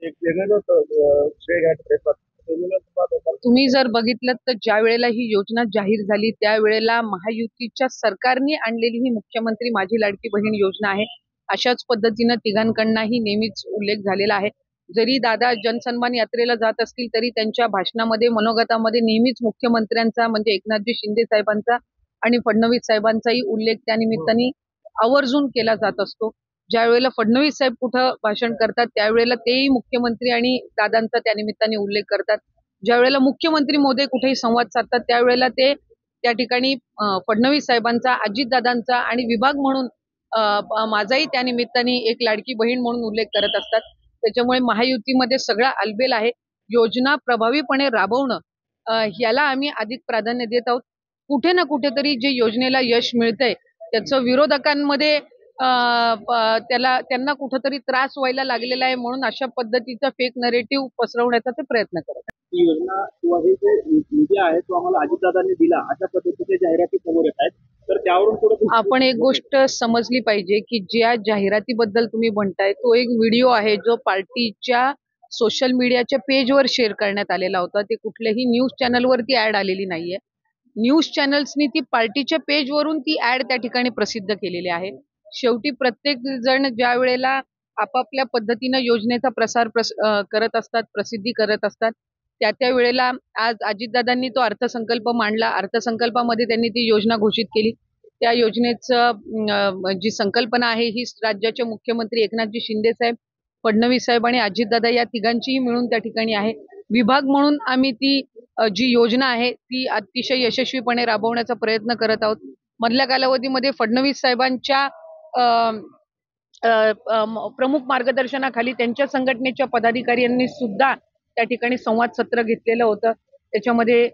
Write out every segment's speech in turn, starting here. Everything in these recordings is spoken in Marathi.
एक वेगळं श्रेय घ्यायचा प्रयत्न तुम्ही जर बघितलं तर ज्या वेळेला ही योजना जाहीर झाली त्यावेळेला महायुतीच्या सरकारने आणलेली ही मुख्यमंत्री माझी लाडकी बहीण योजना आहे. अशाच पद्धतीनं तिघांकडूनही नेहमीच उल्लेख झालेला आहे. जरी दादा जनसन्मान यात्रेला जात असतील तरी त्यांच्या भाषणामध्ये मनोगतामध्ये नेहमीच मुख्यमंत्र्यांचा म्हणजे एकनाथजी शिंदे साहेबांचा आणि फडणवीस साहेबांचाही उल्लेख त्या निमित्ताने आवर्जून केला जात असतो. ज्या वेळेला फडणवीस साहेब कुठं भाषण करतात त्यावेळेला तेही मुख्यमंत्री आणि दादांचा त्या निमित्ताने उल्लेख करतात. ज्या वेळेला मुख्यमंत्री मोदी कुठेही संवाद साधतात त्यावेळेला ते त्या ठिकाणी फडणवीस साहेबांचा, अजितदादांचा आणि विभाग म्हणून माझाही त्या निमित्ताने एक लाडकी बहीण म्हणून उल्लेख करत असतात. त्याच्यामुळे महायुतीमध्ये सगळा अलबेल आहे. योजना प्रभावीपणे राबवणं याला आम्ही अधिक प्राधान्य देत आहोत. कुठे ना कुठेतरी जे योजनेला यश मिळतंय त्याचं विरोधकांमध्ये त्यांना कुठेतरी त्रास व्हायला लागलेला आहे म्हणून अशा पद्धतीचा फेक नरेटिव्ह पसरवण्याचा ते प्रयत्न करत आहेत. ही योजना किंवा हे जे निधी आहे तो आम्हाला अजितदादांनी दिला अशा पद्धतीच्या जाहिराती समोर येत आहेत. तर त्यावरून थोडं आपण एक गोष्ट समजली पाहिजे की ज्या जाहिरातीबद्दल तुम्ही म्हणताय तो एक व्हिडिओ आहे जो पार्टीच्या सोशल मीडियाच्या पेजवर शेअर करण्यात आलेला होता. ते कुठल्याही न्यूज चॅनलवरती ऍड आलेली नाहीये. न्यूज चॅनल्सनी ती पार्टीच्या पेजवरून ती ऍड त्या ठिकाणी प्रसिद्ध केलेली आहे. शेवटी प्रत्येक जण ज्या वेळेला आपापल्या पद्धतीनं योजनेचा प्रसार करत असतात, प्रसिद्धी करत असतात, त्या वेळेला आज अजितदादांनी तो अर्थसंकल्प मांडला. अर्थसंकल्पामध्ये त्यांनी ती योजना घोषित केली. त्या योजनेचं जी संकल्पना आहे ही राज्याचे मुख्यमंत्री एकनाथजी शिंदे साहेब, फडणवीस साहेब आणि अजितदादा या तिघांचीही मिळून त्या ठिकाणी आहे. विभाग म्हणून आम्ही ती जी योजना आहे ती अतिशय यशस्वीपणे राबवण्याचा प्रयत्न करत आहोत. मधल्या कालावधीमध्ये फडणवीस साहेबांच्या प्रमुख मार्गदर्शनाखाली त्यांच्या संघटनेच्या पदाधिकाऱ्यांनी सुद्धा त्या ठिकाणी संवाद सत्र घेतलेलं होतं. त्याच्यामध्ये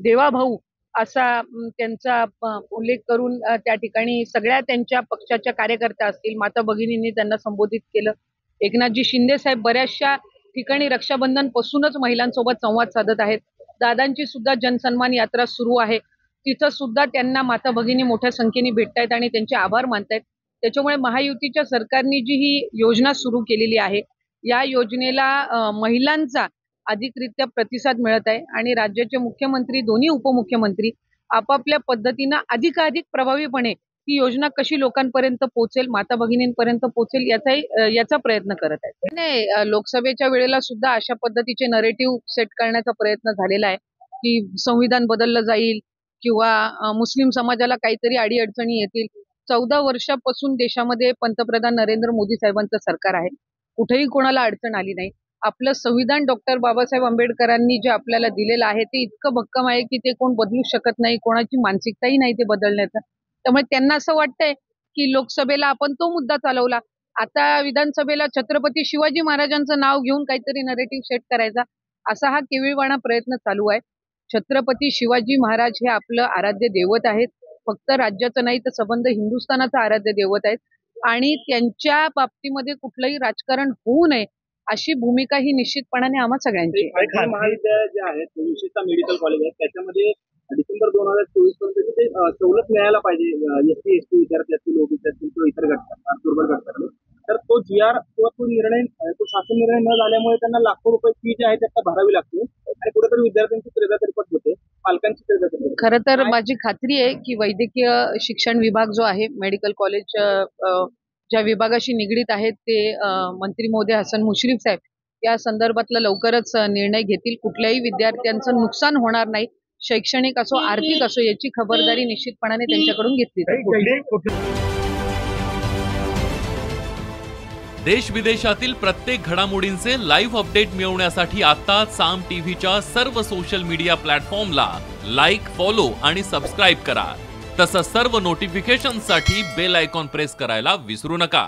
देवाभाऊ असा त्यांचा उल्लेख करून त्या ठिकाणी सगळ्या त्यांच्या पक्षाच्या कार्यकर्त्या असतील, माता भगिनींनी त्यांना संबोधित केलं. एकनाथजी शिंदे साहेब बऱ्याचशा ठिकाणी रक्षाबंधन पासूनच महिलांसोबत संवाद साधत आहेत. दादांची सुद्धा जनसन्मान यात्रा सुरू आहे. तिथं सुद्धा त्यांना माता भगिनी मोठ्या संख्येने भेटतायत आणि त्यांचे आभार मानतायत. त्याच्यामुळे महायुतीच्या सरकारने जी ही योजना सुरू केलेली आहे या योजनेला महिलांचा अधिकरित्या प्रतिसाद मिळत आहे आणि राज्याचे मुख्यमंत्री, दोन्ही उपमुख्यमंत्री आपापल्या पद्धतीनं अधिकाधिक प्रभावीपणे ही योजना कशी लोकांपर्यंत पोहोचेल, माता भगिनींपर्यंत पोहोचेल याचा प्रयत्न करत आहेत. नाही, लोकसभेच्या वेळेला सुद्धा अशा पद्धतीचे नरेटिव्ह सेट करण्याचा प्रयत्न झालेला आहे की संविधान बदललं जाईल किंवा मुस्लिम समाजाला काहीतरी अडीअडचणी येतील. 14 वर्षापासून देशामध्ये पंतप्रधान नरेंद्र मोदी साहेबांचं सरकार आहे. कुठेही कोणाला अडचण आली नाही. आपलं संविधान डॉक्टर बाबासाहेब आंबेडकरांनी जे आपल्याला दिलेलं आहे ते इतकं भक्कम आहे की ते कोण बदलू शकत नाही. कोणाची मानसिकताही नाही ते बदलण्याचं. त्यामुळे त्यांना असं वाटतंय की लोकसभेला आपण तो मुद्दा चालवला, आता विधानसभेला छत्रपती शिवाजी महाराजांचं नाव घेऊन काहीतरी नरेटिव्ह सेट करायचा, असा हा केविळवाणा प्रयत्न चालू आहे. छत्रपती शिवाजी महाराज हे आपलं आराध्य दैवत आहेत. फक्त राज्याचं नाही तर संबंध हिंदुस्थानाचं आराध्य दैवत आहेत आणि त्यांच्या बाबतीमध्ये कुठलंही राजकारण होऊ नये अशी भूमिका ही निश्चितपणाने आम्हा सगळ्यांची. महाविद्यालय जे आहेत विशेषतः मेडिकल कॉलेज आहेत त्याच्यामध्ये डिसेंबर 2024 पर्यंत ते सवलत मिळायला पाहिजे एसटी एसटी विद्यार्थी असतील, ओबीसी असतील किंवा इतर घटकांना, दुर्बल घटकांना. तर तो GR किंवा तो निर्णय, तो शासन निर्णय न झाल्यामुळे त्यांना लाखो रुपये फी जी आहे त्याला भरावी लागते आणि कुठेतरी विद्यार्थ्यांची त्रेधातरपट होते, पालकांची त्रेधातरपट होते. खरं तर माझी खात्री आहे की वैद्यकीय शिक्षण विभाग जो आहे, मेडिकल कॉलेज ज्या विभागाशी निगडीत आहेत ते मंत्री महोदय हसन मुश्रीफ साहेब या संदर्भातला लवकरच निर्णय घेतील. कुठल्याही विद्यार्थ्यांचं नुकसान होणार नाही, शैक्षणिक असो आर्थिक असो याची खबरदारी निश्चितपणाने त्यांच्याकडून घेतली जाईल. देश विदेशातील प्रत्येक घडामोडींचे लाईव्ह अपडेट मिळवण्यासाठी आता साम टीव्हीच्या सर्व सोशल मीडिया प्लॅटफॉर्मला लाईक, फॉलो आणि सबस्क्राईब करा. तसंच सर्व नोटिफिकेशनसाठी बेल आयकॉन प्रेस करायला विसरू नका.